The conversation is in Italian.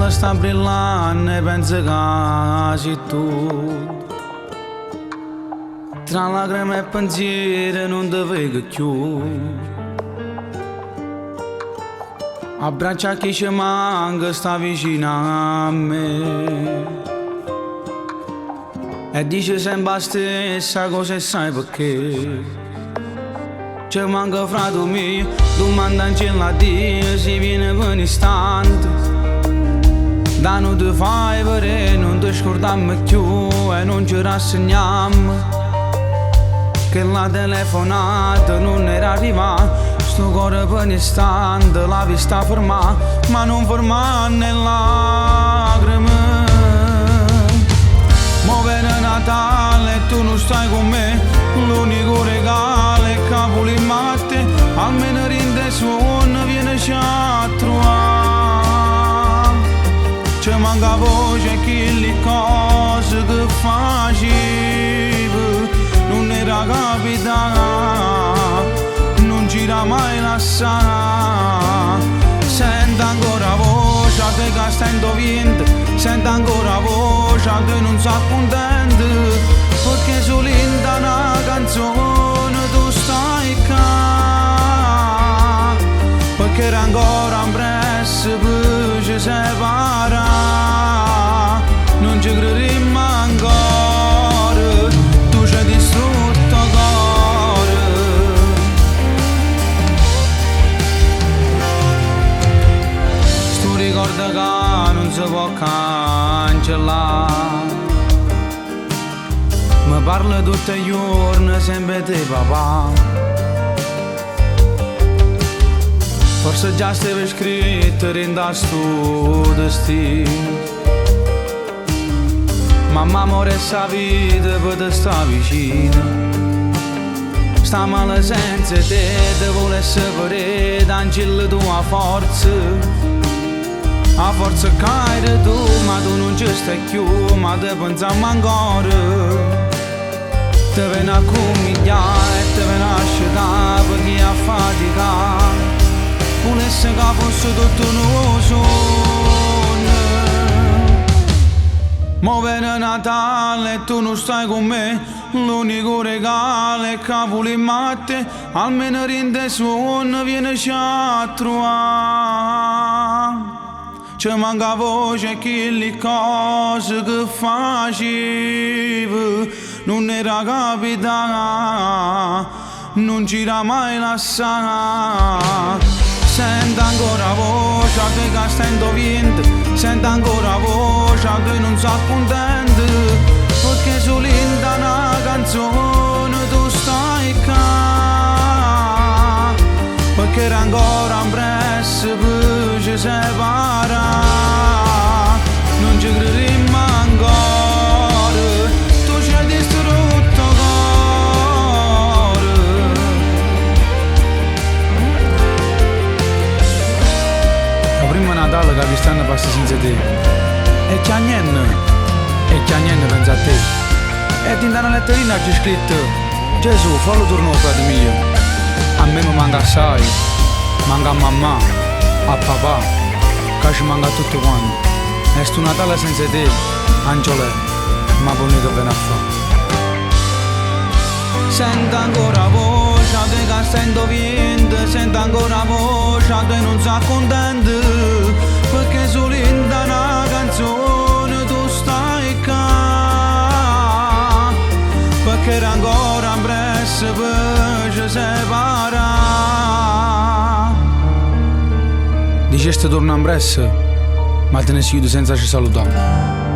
stella sta brillando e penso che sei tu. Tra lacrime e pensieri non ti vedo più. Abbraccia chi ci manca, sta vicino a me. E dice sempre la stessa cosa e sai perché. Ci manca frate mio, domanda in cielo a Dio, si viene per un istante. Da non ti fai vedere, non ti scordiamo più e non ci rassegniamo. Che la telefonata non era arrivata, sto cuore per un istante la vista ferma, ma non ferma né lacrime. Mo viene Natale e tu non stai con me, l'unico regalo è cavolo in matte, almeno rinde suono viene a trovare. Ci manca voce chi le cose che facevi, non era capitata, non gira mai lasciata. Sento ancora voce che sta vento, sento ancora voce che non sa contento, perché solo in una canzone tu stai qua, perché era ancora un presso per ci separare, non ci crederemo ancora, tu ci hai distrutto il cuore. Sto ricordo che non si può cancellare, mi parla tutti i giorni sempre di papà. Forse già stavi scritto in sto destino, mamma amore sa vita per te sta vicino. Sta male senza te, te volesse vedere, d'angelo tua forza. A forza caire tu, ma tu non ci stai più, ma te pensiamo ancora. Te viene a comigliare, te viene a asciugare per chi ha faticato. Volesse che fosse tutto un sogno. Mo viene Natale e tu non stai con me, l'unico regalo è cavolo in matte, almeno rinde suono viene a trovare. Ci manca voce che le cose che facevi, non era capitata, non gira mai lasciata. Sento ancora voce che sta vento, sento ancora voce che non sa contento, perché solo in una canzone tu stai qua, perché era ancora un presso per ci separare, non ci crederemo ancora, tu ci hai distrutto il cuore. La prima Natale che quest'anno passa senza te, e c'è niente pensa a te. E in una letterina c'è scritto: Gesù, fallo tornare frate mio. A me mi manca assai, manca a mamma, a papà, che ci manca a tutti quanti. E sto Natale senza te, Angiolè, ma bonito bene a fare. Sento ancora voce che sta vento, sento ancora voce che non sa contento, perché solo in una canzone tu stai qua, perché era ancora un presso per ci separare. Diceste torna in presso, ma te ne sei senza ci salutare.